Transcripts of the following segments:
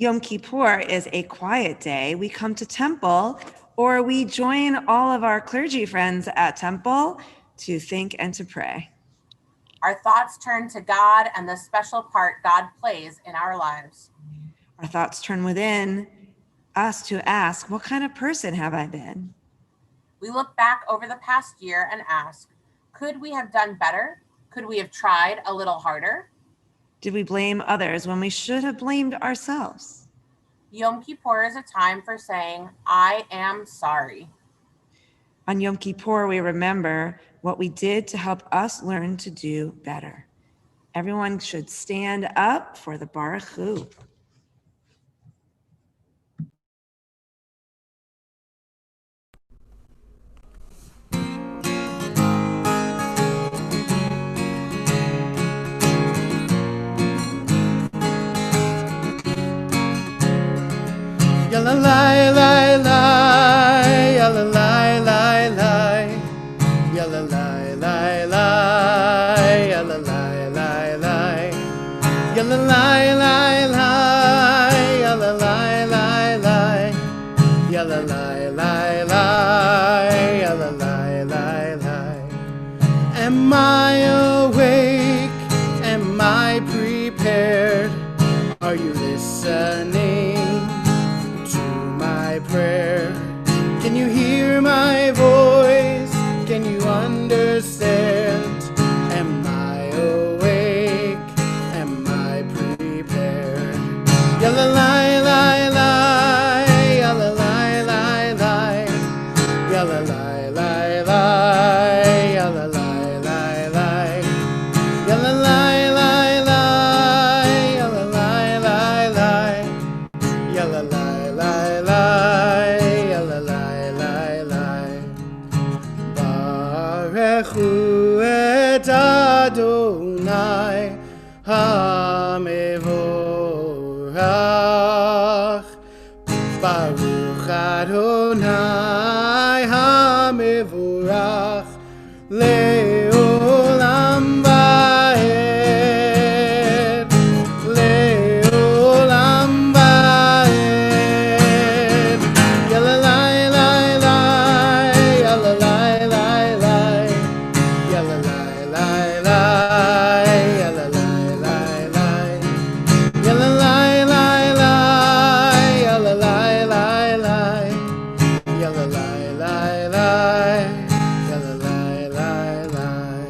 Yom Kippur is a quiet day. We come to temple, or we join all of our clergy friends at temple to think and to pray. Our thoughts turn to God and the special part God plays in our lives. Our thoughts turn within us to ask, what kind of person have I been? We look back over the past year and ask, could we have done better? Could we have tried a little harder? Did we blame others when we should have blamed ourselves? Yom Kippur is a time for saying, I am sorry. On Yom Kippur, we remember what we did to help us learn to do better. Everyone should stand up for the Baruch Hu. Yalla lai lai lai, yalla lai lai lai, yalla lai lai lai, yalla lai lai lai, yalla lai lai lai, yalla lai lai lai, yalla lai lai lai, yalla lai lai lai. Am I awake? Am I prepared? Are you listening to my prayer? Can you hear my voice? Can you understand? Am I awake? Am I prepared? Yalla lai lai lai, yalla lai lai lai, yalla lai lai lai, yalla lai lai lai, yalla lai lai lai, yalla lai lai lai, yalla lai lai lai, yalla lai lai lai. Barechu et Adonai HaMevorach. Baruch Adonai HaMevorach Le'olam Va'ed, Le'olam Va'ed. Yalla lai lai lai, yalla lai lai lai, yalla lai lai lai, yalla lai lai lai, yalla lai lai lai, yalla lai lai lai, yalla lai lai lai, yalla lai lai lai.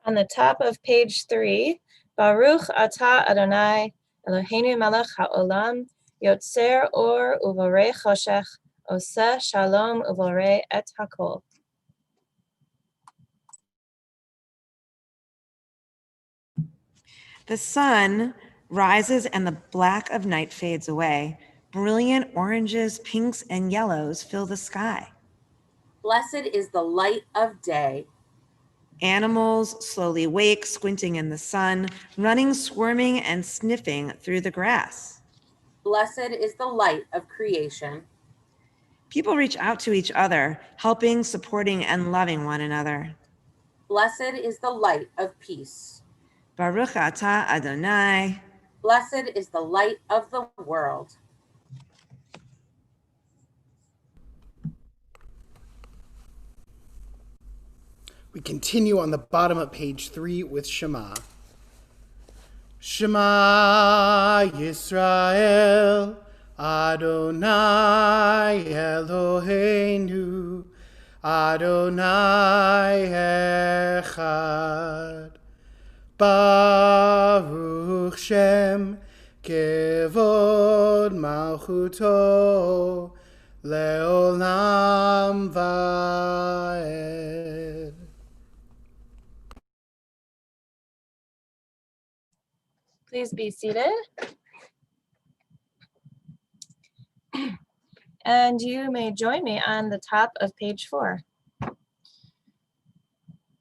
On the top of page 3, Baruch Atah Adonai Eloheinu melech haolam, yotzer or uvorei choshech, oseh shalom uvorei et hakol. The sun rises and the black of night fades away. Brilliant oranges, pinks, and yellows fill the sky. Blessed is the light of day. Animals slowly wake, squinting in the sun, running, squirming, and sniffing through the grass. Blessed is the light of creation. People reach out to each other, helping, supporting, and loving one another. Blessed is the light of peace. Baruch atah Adonai. Blessed is the light of the world. We continue on the bottom of page 3 with Shema. Shema Yisrael, Adonai Eloheinu, Adonai Echad. Baruch Shem Kevod Malchuto Leolam Vaed. Please be seated. And you may join me on the top of page 4.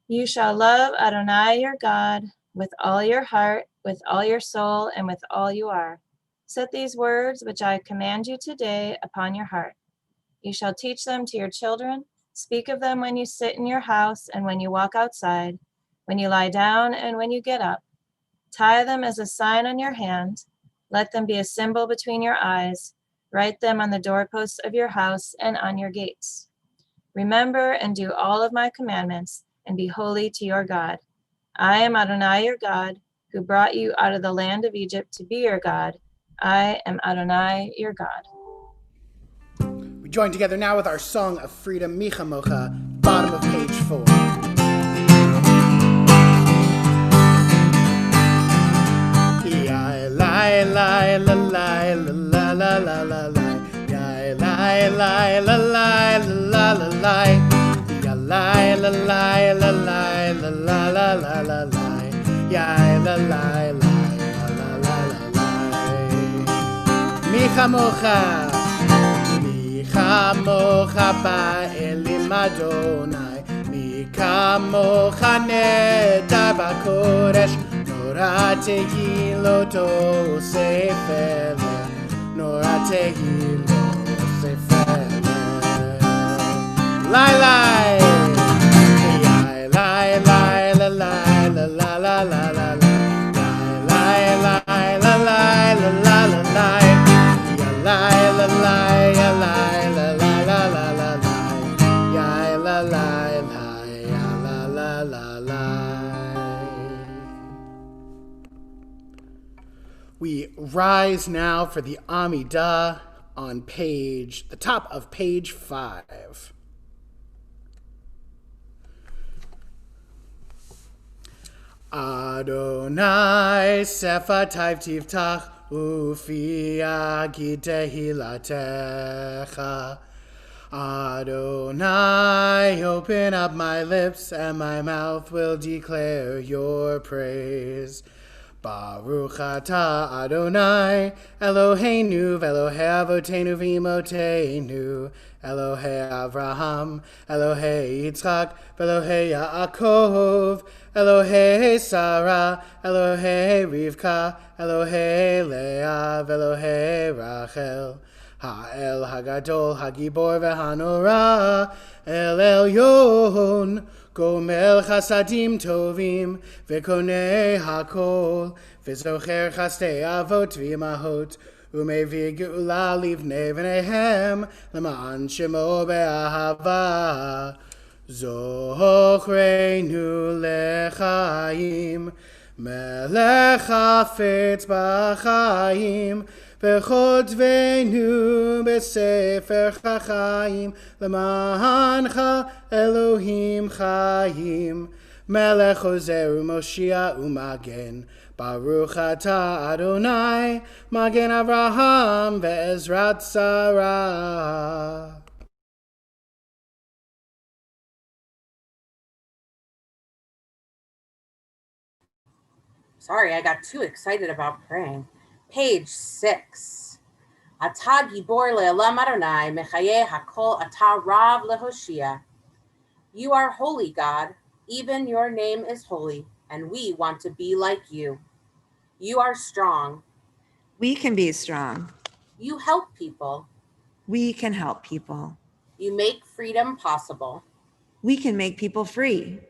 You shall love Adonai your God with all your heart, with all your soul, and with all you are. Set these words which I command you today upon your heart. You shall teach them to your children, Speak of them when you sit in your house and when you walk outside, when you lie down and when you get up. Tie them as a sign on your hand. Let them be a symbol between your eyes. Write them on the doorposts of your house and on your gates. Remember and do all of my commandments and be holy to your God. I am Adonai your God, who brought you out of the land of Egypt to be your God. I am Adonai your God. We join together now with our song of freedom, Micha Mocha, bottom of page 4. Lai lai la lai la la la la la ya lai lai la lai la la la ya lai la lai la lai la la la la la la ya la lai la la la la Micha mocha ba elim Adonai Micha mocha neta bakodesh Nora tehilo to sefele, Nora tehilo sefele. Lai lai, lai lai la lai la la la la la la, lai lai la lai la la la la, ya lai la lai ya lai la la la la la la, ya la lai ya la la la la. We rise now for the Amidah on the top of page 5. Adonai sefatayv tiftach ufi agid tehilatecha. Adonai, open up my lips and my mouth will declare your praise. Baruch atah Adonai, Eloheinu, Elohei avotenu v'imotenu, Elohei Avraham, Elohei Yitzchak, Elohei Yaakov, Elohei Sarah, Elohei Rivka, Elohei Leah, Elohei Rachel, Ha'el Hagadol, Hagibor v'Hanora, El Elyon, Gomel chasadim tovim, v'konei hakol, v'zocher chastei avot v'imahot, u'mevi geula livnei v'neihem, l'ma'an shemo be'ahava. Zochreinu lechaim, melech hafetz b'chaim, v'chodvenu b'sefer chachayim, l'ma'ancha Elohim chayim, melech ozer u'moshia u'magen, Baruch atah Adonai, magen Avraham ve'ezrat Sarah. Sorry, I got too excited about praying. Page 6. Atah gibor le'elam Adonai, mechayeh hakol atah rav lehoshia. You are holy, God. Even your name is holy, and we want to be like you. You are strong. We can be strong. You help people. We can help people. You make freedom possible. We can make people free.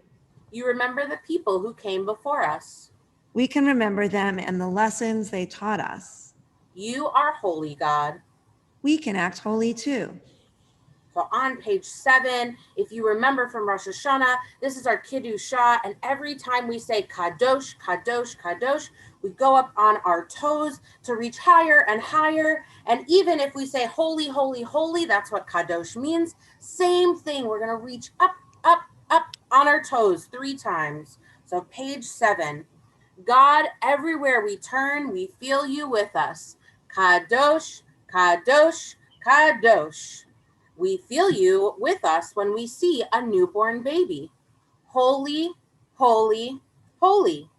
You remember the people who came before us. We can remember them and the lessons they taught us. You are holy, God. We can act holy too. So on page 7, if you remember from Rosh Hashanah, this is our Kiddushah, and every time we say Kadosh, Kadosh, Kadosh, we go up on our toes to reach higher and higher. And even if we say holy, holy, holy, that's what Kadosh means. Same thing, we're going to reach up, up, up on our toes 3 times. So page 7, God, everywhere we turn, we feel you with us. Kadosh, Kadosh, Kadosh. We feel you with us when we see a newborn baby. Holy, holy, holy.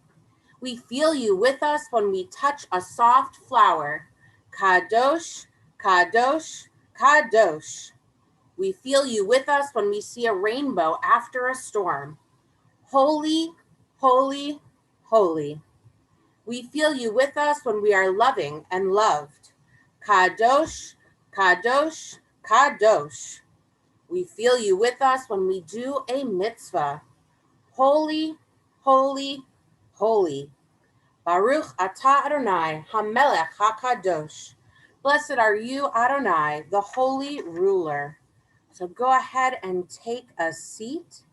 We feel you with us when we touch a soft flower. Kadosh, Kadosh, Kadosh. We feel you with us when we see a rainbow after a storm. Holy, holy, holy. We feel you with us when we are loving and loved. Kadosh, Kadosh, Kadosh. We feel you with us when we do a mitzvah. Holy, holy, holy. Baruch atah Adonai, hamelech hakadosh. Blessed are you, Adonai, the holy ruler. So go ahead and take a seat.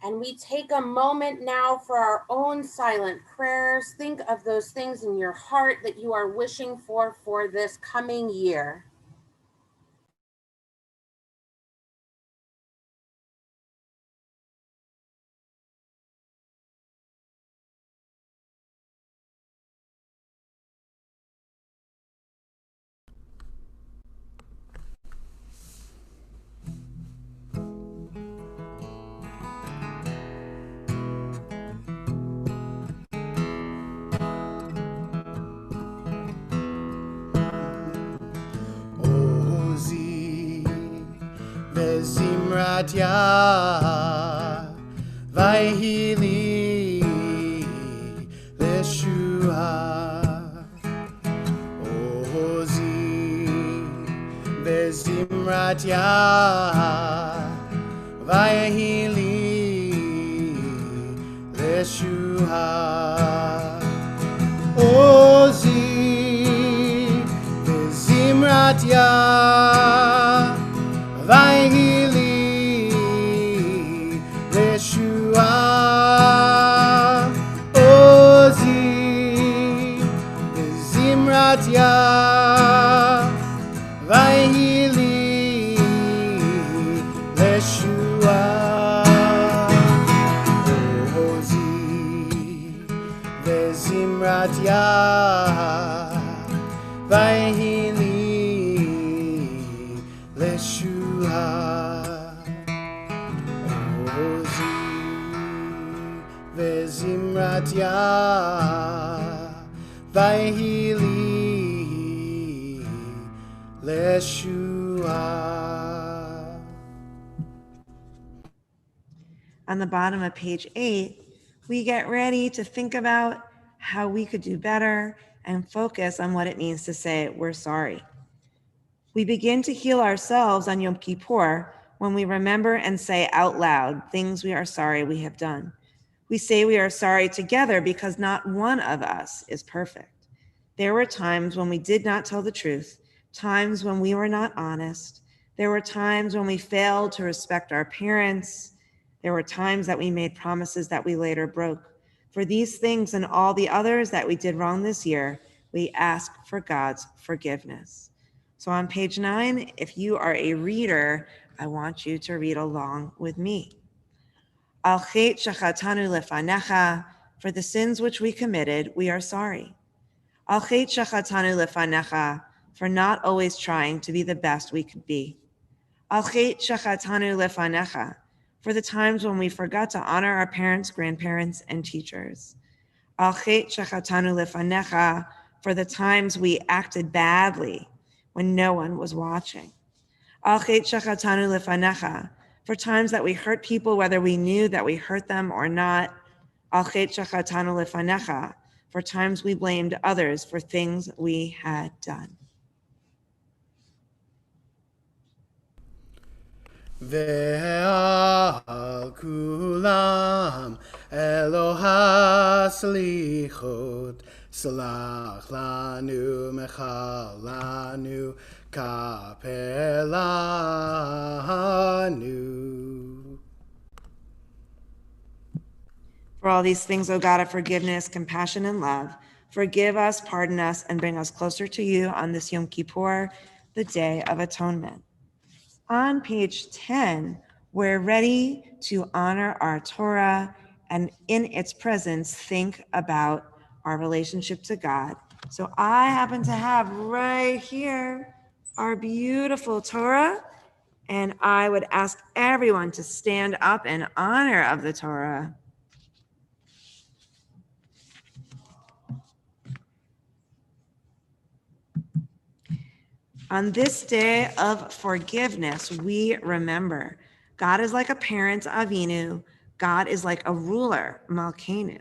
And we take a moment now for our own silent prayers. Think of those things in your heart that you are wishing for this coming year. Ozi vezimrat ya vayhili leshua. Ozi vezimrat ya vayhili leshua. Ozi Zimrat ya vayhili leshua. Ozi Zimrat ya vayhili leshua. Ozi Zimrat ya vayhili leshua. Ozi vezimrat ya vayhili leshua. On the bottom of page 8, we get ready to think about how we could do better and focus on what it means to say we're sorry. We begin to heal ourselves on Yom Kippur when we remember and say out loud things we are sorry we have done. We say we are sorry together because not one of us is perfect. There were times when we did not tell the truth, times when we were not honest. There were times when we failed to respect our parents. There were times that we made promises that we later broke. For these things and all the others that we did wrong this year, we ask for God's forgiveness. So on page 9, if you are a reader, I want you to read along with me. Al chet shachatanu lefanecha, for the sins which we committed, we are sorry. Al chet shachatanu lefanecha, for not always trying to be the best we could be. Al chet shachatanu lefanecha, for the times when we forgot to honor our parents, grandparents, and teachers. Al chet shachatanu lefanecha, for the times we acted badly when no one was watching. Al chet shachatanu lefanecha, for times that we hurt people whether we knew that we hurt them or not. Al chet shachatanu lefanecha, for times we blamed others for things we had done. Ve'al kulam Eloha slichot, salach lanu mechal lanu kapelanu. For all these things, O God of forgiveness, compassion, and love, forgive us, pardon us, and bring us closer to you on this Yom Kippur, the Day of Atonement. On page 10, we're ready to honor our Torah and in its presence, think about our relationship to God. So I happen to have right here our beautiful Torah, and I would ask everyone to stand up in honor of the Torah. On this day of forgiveness, we remember God is like a parent, Avinu. God is like a ruler, Malkeinu.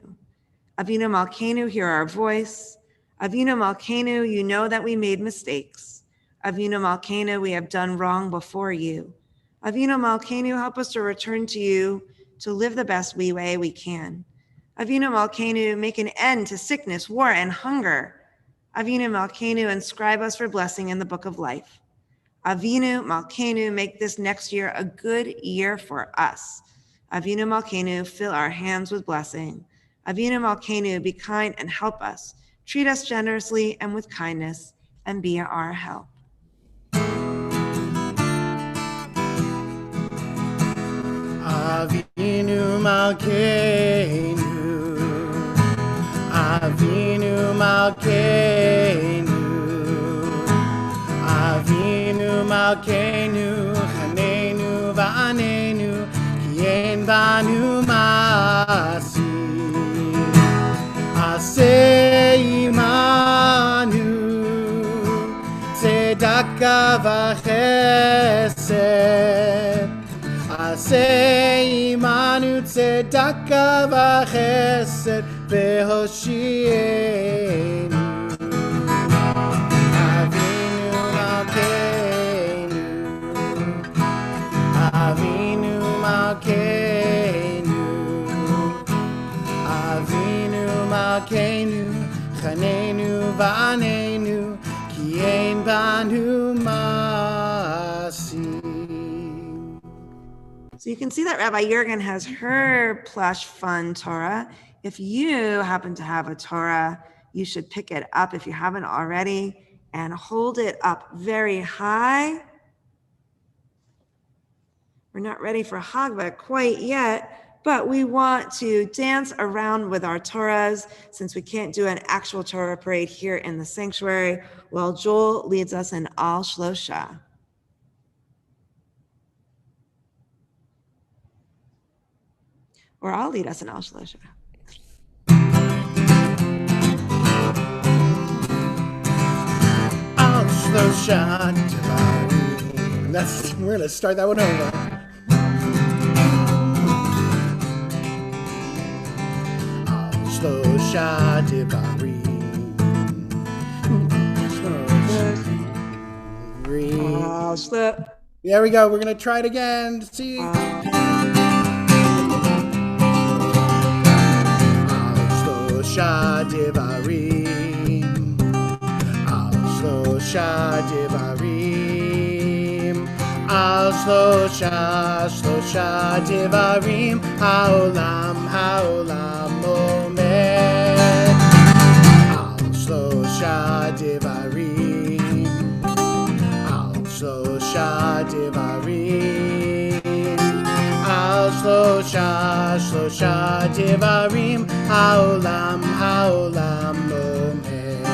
Avinu Malkeinu, hear our voice. Avinu Malkeinu, you know that we made mistakes. Avinu Malkeinu, we have done wrong before you. Avinu Malkeinu, help us to return to you to live the best way we can. Avinu Malkeinu, make an end to sickness, war, and hunger. Avinu Malkeinu, inscribe us for blessing in the book of life. Avinu Malkeinu, make this next year a good year for us. Avinu Malkeinu, fill our hands with blessing. Avinu Malkeinu, be kind and help us. Treat us generously and with kindness, and be our help. Avinu Malkeinu, Avinu Malkeinu, Avinu Malkeinu, Chanenu va'anenu, ki ein banu masi, aseh imanu, tzedakah v'chesed. Aseh imanu tzedakah v'chesed v'hoshienu. Avinu Malkeinu, Avinu Malkeinu, Avinu Malkeinu, chanenu v'anenu, ki ein banu masi. So you can see that Rabbi Jurgen has her plush fun Torah. If you happen to have a Torah, you should pick it up if you haven't already and hold it up very high. We're not ready for Hagba quite yet, but we want to dance around with our Torahs since we can't do an actual Torah parade here in the sanctuary while Joel leads us in Al Shlosha. Or I'll lead us in Al Shlosha. Al Shlosha Devarim. We're gonna start that one over. Al Shlosha Devarim. Al Shlosha. There we go. We're gonna try it again. See. Shlosha Devarim, Al Shlosha Devarim, Al Shlosha Devarim, Haolam Omed, Al Shlosha Devarim, Al Shlosha Devarim, Al Shlosha Devarim, Haolam Omed,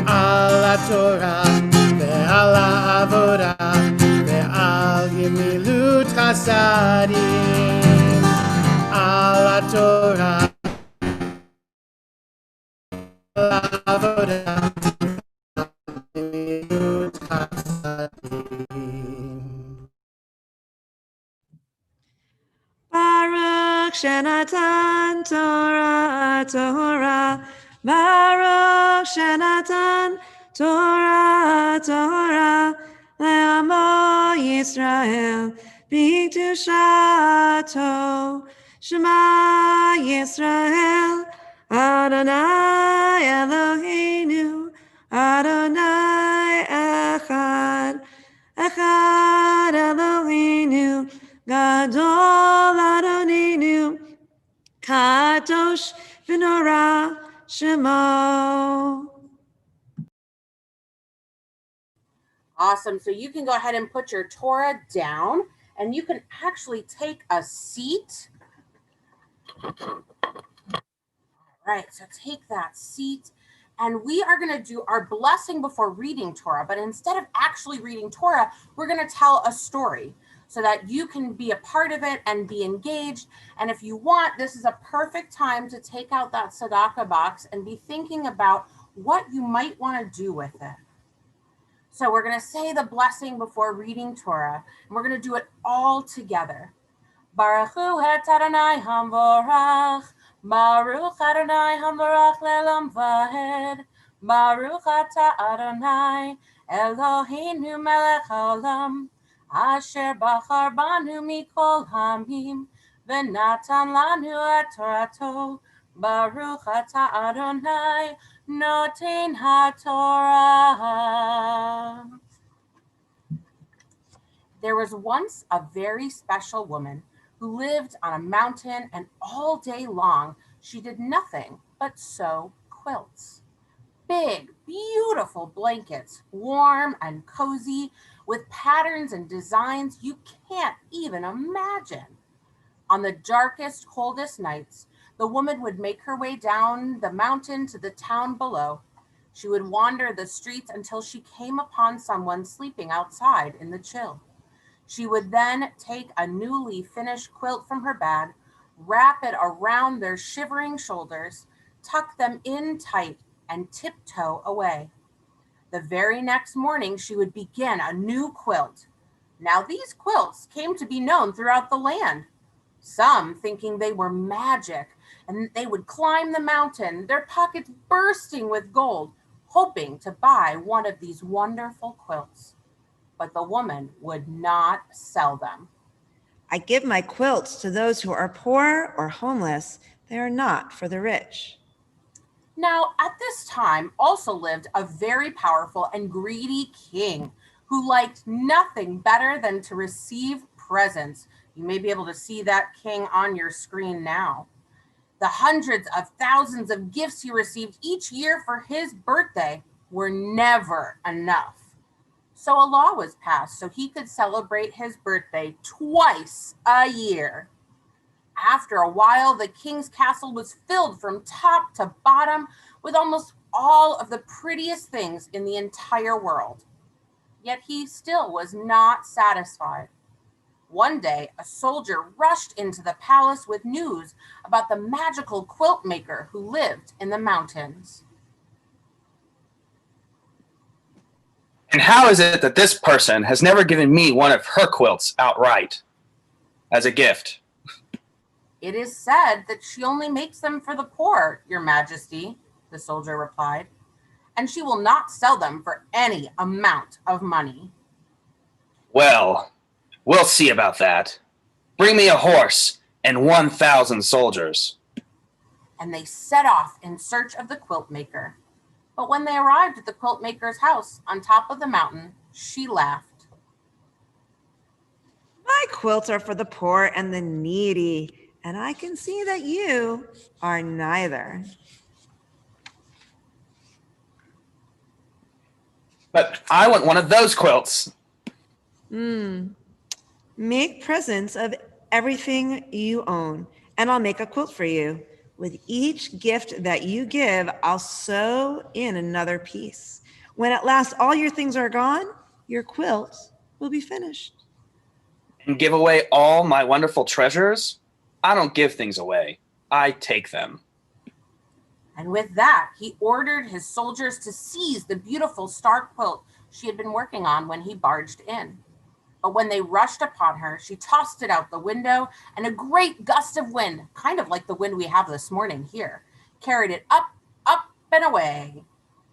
Al HaTorah ve'al ha'avodah ve'al gemilut chasadim, Al HaTorah ve'al ha'avodah ve'al gemilut chasadim. Baruch Shenatan Torah, Baruch Shenatan Torah, Le'amo Yisrael, B'kedushato, Shema Yisrael, Adonai Eloheinu, Adonai Echad, Echad Eloheinu, Gadol Adonenu, Kadosh v'Nora Shemo. Awesome. So you can go ahead and put your Torah down, and you can actually take a seat. All right, so take that seat. And we are going to do our blessing before reading Torah. But instead of actually reading Torah, we're going to tell a story so that you can be a part of it and be engaged. And if you want, this is a perfect time to take out that tzedakah box and be thinking about what you might want to do with it. So we're going to say the blessing before reading Torah, and we're going to do it all together. Baruch hu et Adonai hamvorach, Baruch Adonai hamvorach le'olam va'ed, Baruch ata Adonai Eloheinu melech haolam, asher bachar banu mikol hamim, v'natan lanu et Torato, Baruch atah Adonai, noten haTorah. There was once a very special woman who lived on a mountain, and all day long she did nothing but sew quilts. Big, beautiful blankets, warm and cozy, with patterns and designs you can't even imagine. On the darkest, coldest nights, the woman would make her way down the mountain to the town below. She would wander the streets until she came upon someone sleeping outside in the chill. She would then take a newly finished quilt from her bag, wrap it around their shivering shoulders, tuck them in tight, and tiptoe away. The very next morning, she would begin a new quilt. Now, these quilts came to be known throughout the land, some thinking they were magic, and they would climb the mountain, their pockets bursting with gold, hoping to buy one of these wonderful quilts. But the woman would not sell them. I give my quilts to those who are poor or homeless. They are not for the rich. Now, at this time also lived a very powerful and greedy king who liked nothing better than to receive presents. You may be able to see that king on your screen now. The hundreds of thousands of gifts he received each year for his birthday were never enough. So a law was passed so he could celebrate his birthday twice a year. After a while, the king's castle was filled from top to bottom with almost all of the prettiest things in the entire world. Yet he still was not satisfied. One day, a soldier rushed into the palace with news about the magical quilt maker who lived in the mountains. And how is it that this person has never given me one of her quilts outright as a gift? It is said that she only makes them for the poor, Your Majesty, the soldier replied, and she will not sell them for any amount of money. Well, we'll see about that. Bring me a horse and 1,000 soldiers. And they set off in search of the quilt maker. But when they arrived at the quilt maker's house on top of the mountain, she laughed. My quilts are for the poor and the needy, and I can see that you are neither. But I want one of those quilts. Make presents of everything you own, and I'll make a quilt for you. With each gift that you give, I'll sew in another piece. When at last all your things are gone, your quilt will be finished. And give away all my wonderful treasures? I don't give things away. I take them. And with that, he ordered his soldiers to seize the beautiful star quilt she had been working on when he barged in. But when they rushed upon her, she tossed it out the window, and a great gust of wind, kind of like the wind we have this morning here, carried it up, up, and away.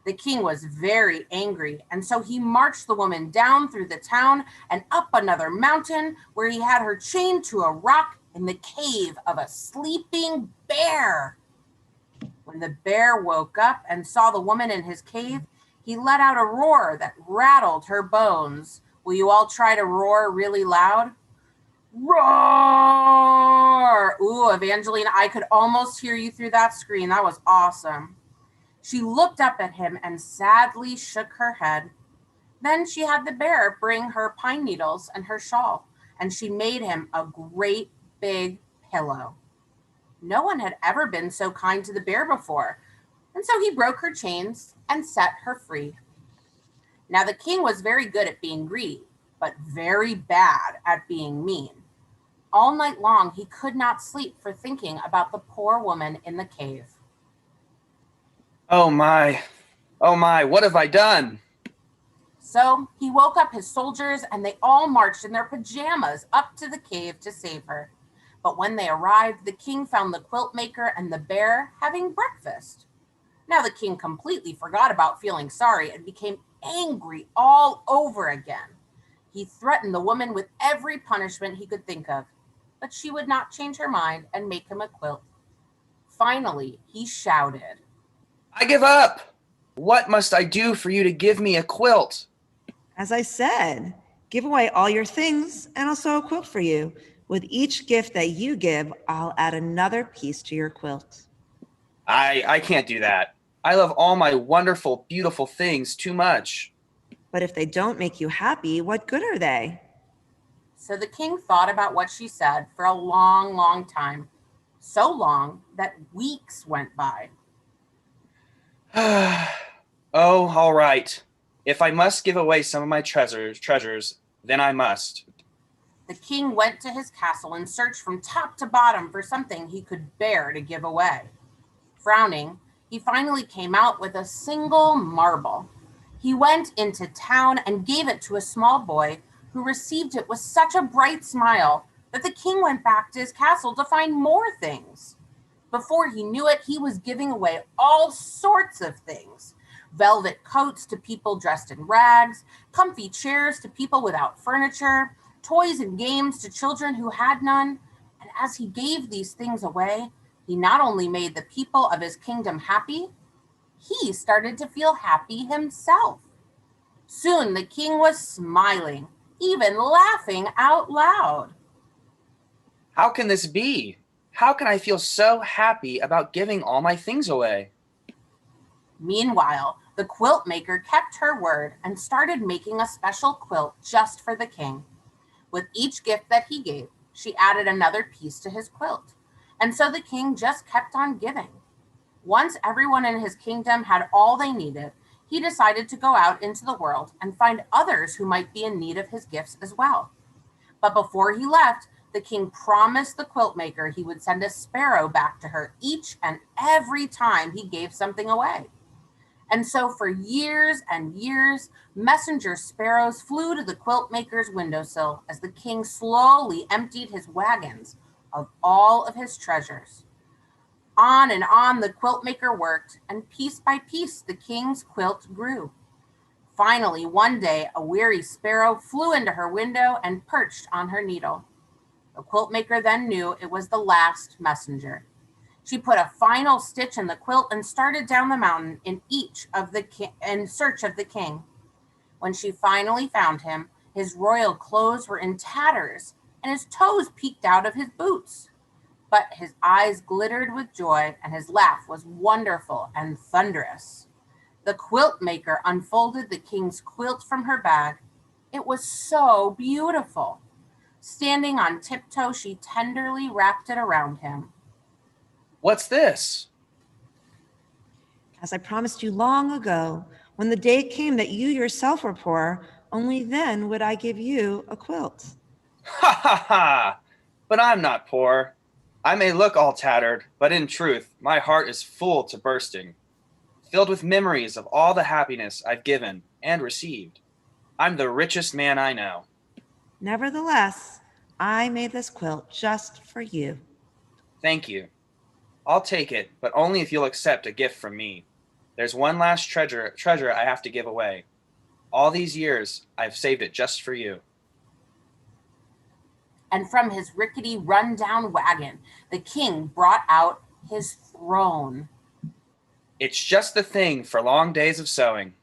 The king was very angry, and so he marched the woman down through the town and up another mountain, where he had her chained to a rock in the cave of a sleeping bear. When the bear woke up and saw the woman in his cave, he let out a roar that rattled her bones. Will you all try to roar really loud? Roar! Ooh, Evangeline, I could almost hear you through that screen. That was awesome. She looked up at him and sadly shook her head. Then she had the bear bring her pine needles and her shawl, and she made him a great big pillow. No one had ever been so kind to the bear before, and so he broke her chains and set her free. Now the king was very good at being greedy, but very bad at being mean. All night long he could not sleep for thinking about the poor woman in the cave. Oh my, what have I done? So he woke up his soldiers, and they all marched in their pajamas up to the cave to save her. But when they arrived, the king found the quilt maker and the bear having breakfast. Now the king completely forgot about feeling sorry and became angry all over again. He threatened the woman with every punishment he could think of, but she would not change her mind and make him a quilt. Finally, he shouted, I give up! What must I do for you to give me a quilt? As I said, give away all your things and I'll sew a quilt for you. With each gift that you give, I'll add another piece to your quilt. I can't do that. I love all my wonderful, beautiful things too much. But if they don't make you happy, what good are they? So the king thought about what she said for a long, long time, so long that weeks went by. Oh, all right. If I must give away some of my treasures, then I must. The king went to his castle and searched from top to bottom for something he could bear to give away. Frowning, he finally came out with a single marble. He went into town and gave it to a small boy who received it with such a bright smile that the king went back to his castle to find more things. Before he knew it, he was giving away all sorts of things. Velvet coats to people dressed in rags, comfy chairs to people without furniture, toys and games to children who had none. And as he gave these things away, he not only made the people of his kingdom happy, he started to feel happy himself. Soon the king was smiling, even laughing out loud. How can this be? How can I feel so happy about giving all my things away? Meanwhile, the quilt maker kept her word and started making a special quilt just for the king. With each gift that he gave, she added another piece to his quilt. And so the king just kept on giving. Once everyone in his kingdom had all they needed, he decided to go out into the world and find others who might be in need of his gifts as well. But before he left, the king promised the quilt maker he would send a sparrow back to her each and every time he gave something away. And so for years and years, messenger sparrows flew to the quilt maker's windowsill as the king slowly emptied his wagons of all of his treasures. On and on the quilt maker worked, and piece by piece the king's quilt grew. Finally, one day, a weary sparrow flew into her window and perched on her needle. The quilt maker then knew it was the last messenger. She put a final stitch in the quilt and started down the mountain in search of the king. When she finally found him, his royal clothes were in tatters and his toes peeked out of his boots. But his eyes glittered with joy and his laugh was wonderful and thunderous. The quilt maker unfolded the king's quilt from her bag. It was so beautiful. Standing on tiptoe, she tenderly wrapped it around him. What's this? As I promised you long ago, when the day came that you yourself were poor, only then would I give you a quilt. Ha ha ha! But I'm not poor. I may look all tattered, but in truth, my heart is full to bursting, filled with memories of all the happiness I've given and received. I'm the richest man I know. Nevertheless, I made this quilt just for you. Thank you. I'll take it, but only if you'll accept a gift from me. There's one last treasure I have to give away. All these years, I've saved it just for you. And from his rickety, run-down wagon, the king brought out his throne. It's just the thing for long days of sewing.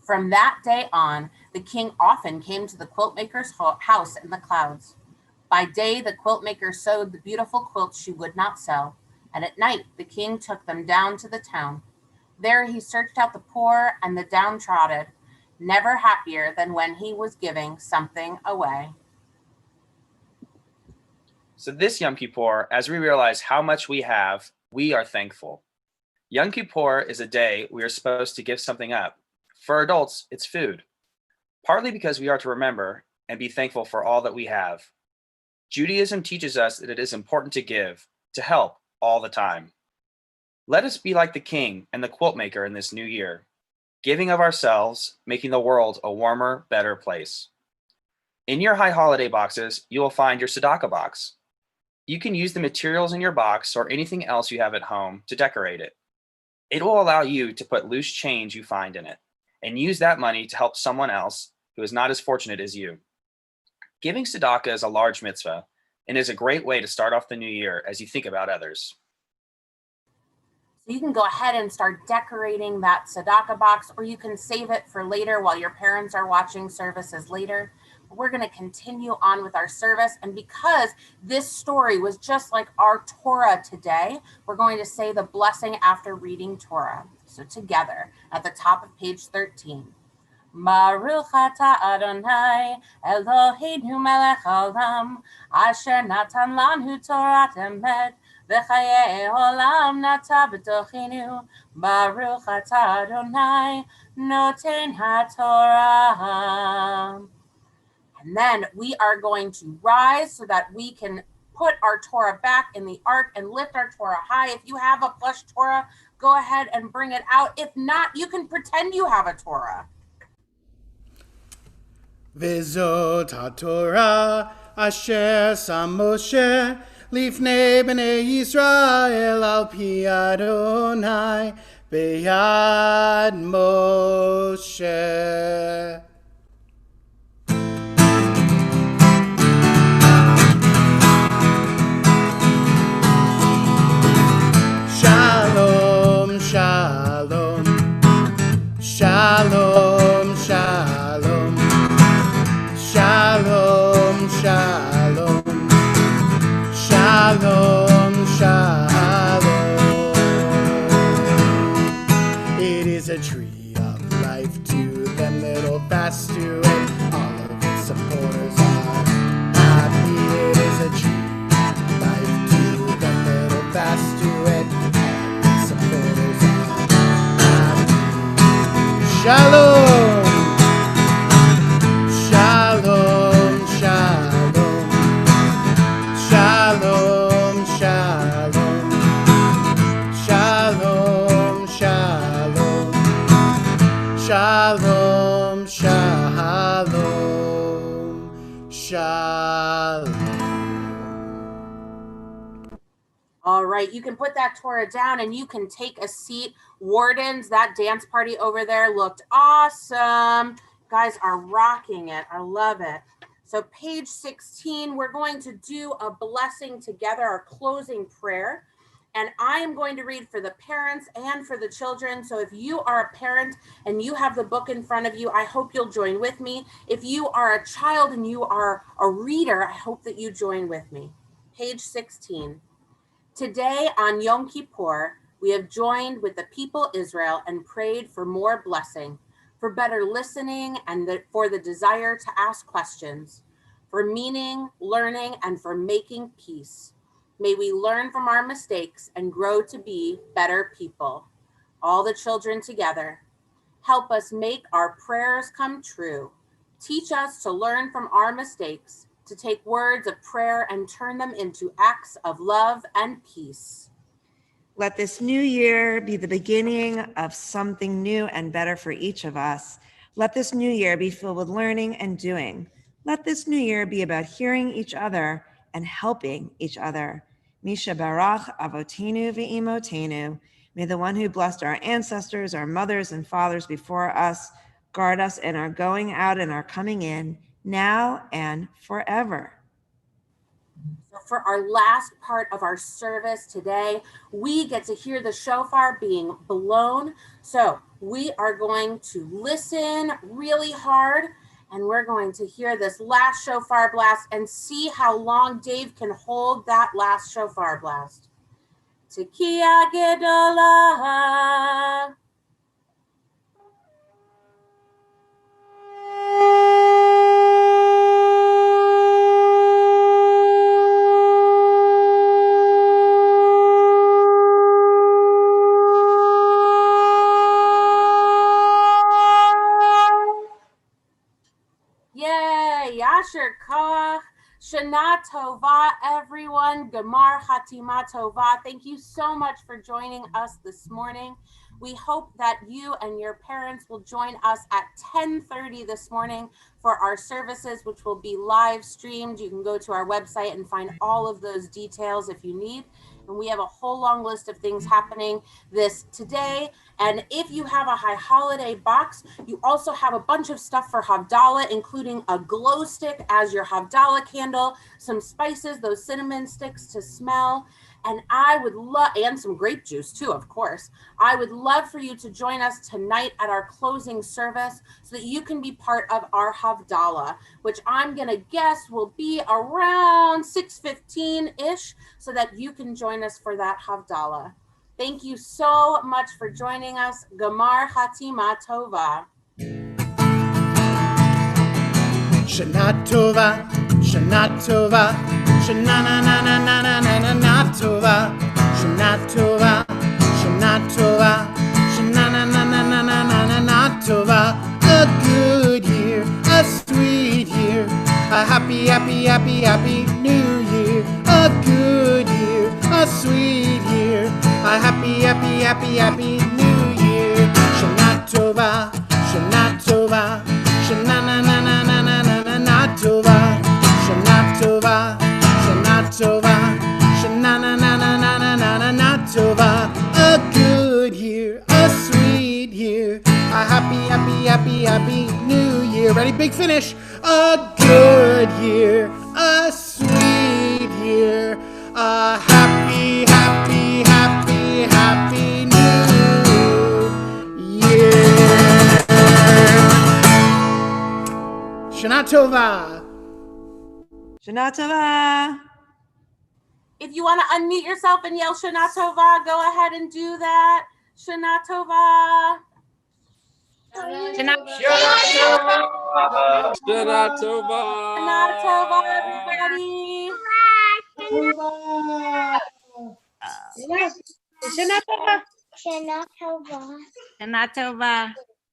From that day on, the king often came to the quilt maker's house in the clouds. By day, the quilt maker sewed the beautiful quilts she would not sell, and at night, the king took them down to the town. There he searched out the poor and the downtrodden, never happier than when he was giving something away. So this Yom Kippur, as we realize how much we have, we are thankful. Yom Kippur is a day we are supposed to give something up. For adults, it's food. Partly because we are to remember and be thankful for all that we have. Judaism teaches us that it is important to give, to help all the time. Let us be like the king and the quilt maker in this new year, giving of ourselves, making the world a warmer, better place. In your high holiday boxes, you will find your tzedakah box. You can use the materials in your box or anything else you have at home to decorate it. It will allow you to put loose change you find in it and use that money to help someone else who is not as fortunate as you. Giving tzedakah is a large mitzvah and is a great way to start off the new year as you think about others. So you can go ahead and start decorating that tzedakah box, or you can save it for later while your parents are watching services later. We're going to continue on with our service. And because this story was just like our Torah today, we're going to say the blessing after reading Torah. So together at the top of page 13. Baruch atah Adonai Eloheinu melech haolam asher natan lanu Torat emet v'chayei olam nata b'tochenu. Baruch atah Adonai noten haTorah. And then we are going to rise so that we can put our Torah back in the ark and lift our Torah high. If you have a plush Torah, go ahead and bring it out. If not, you can pretend you have a Torah. V'zot haTorah asher sam Moshe lifnei bnei Yisrael al pi Adonai beyad Moshe. Shalom, shalom, shalom, shalom. Shalom, shalom, shalom, shalom. It is a tree of life to them that hold fast to it. All of its supporters are happy. It is a tree of life to them that hold fast to it. All its supporters are happy. Shalom. Shalom, shalom, shalom, shalom, shalom, shalom, shalom, shalom, shalom. All right, you can put that Torah down and you can take a seat. Wardens, that dance party over there looked awesome. Guys are rocking it. I love it. So page 16, we're going to do a blessing together, our closing prayer. And I am going to read for the parents and for the children. So if you are a parent and you have the book in front of you, I hope you'll join with me. If you are a child and you are a reader, I hope that you join with me. Page 16. Today on Yom Kippur, we have joined with the people Israel and prayed for more blessing, for better listening, and for the desire to ask questions, for meaning, learning, and for making peace. May we learn from our mistakes and grow to be better people. All the children together, help us make our prayers come true. Teach us to learn from our mistakes, to take words of prayer and turn them into acts of love and peace. Let this new year be the beginning of something new and better for each of us. Let this new year be filled with learning and doing. Let this new year be about hearing each other and helping each other. Misha Barach Avotenu Ve'imotenu. May the one who blessed our ancestors, our mothers and fathers before us, guard us in our going out and our coming in, now and forever. For our last part of our service today, we get to hear the shofar being blown. So we are going to listen really hard, and we're going to hear this last shofar blast and see how long Dave can hold that last shofar blast. Tekiah Gedolah. Yay, Yasher Koach, Shana Tova, everyone, Gemar Hatima Tova. Thank you so much for joining us this morning. We hope that you and your parents will join us at 10:30 this morning for our services, which will be live streamed. You can go to our website and find all of those details if you need. And we have a whole long list of things happening today. And if you have a high holiday box, you also have a bunch of stuff for Havdalah, including a glow stick as your Havdalah candle, some spices, those cinnamon sticks to smell. And I would love, and some grape juice too, of course. I would love for you to join us tonight at our closing service so that you can be part of our Havdalah, which I'm going to guess will be around 6:15-ish, so that you can join us for that Havdalah. Thank you so much for joining us. Gamar Hatima Tova. Shana Tova, Shana Tova, Shana na na na na na na na na Tova, Shana Tova, Shana Tova, Shana na na na na na na na na Tova. A good year, a sweet year, a happy, happy, happy, happy new year. A good year, a sweet year, a happy, happy, happy, happy new year. Shana Tova, Shana Tova, Shana na na na na na na na Tova, Shana Tova, Shana Tova, Shana na na na na na na na Tova. A good year, a sweet year, a happy, happy, happy, happy new year. Ready? Big finish. A good year, a sweet year, a happy, happy, happy, happy new year. Shana Tova. Shana Tova. If you want to unmute yourself and yell Shana Tova, go ahead and do that. Shana Tova. Shana Shana Tova, everybody. Tova.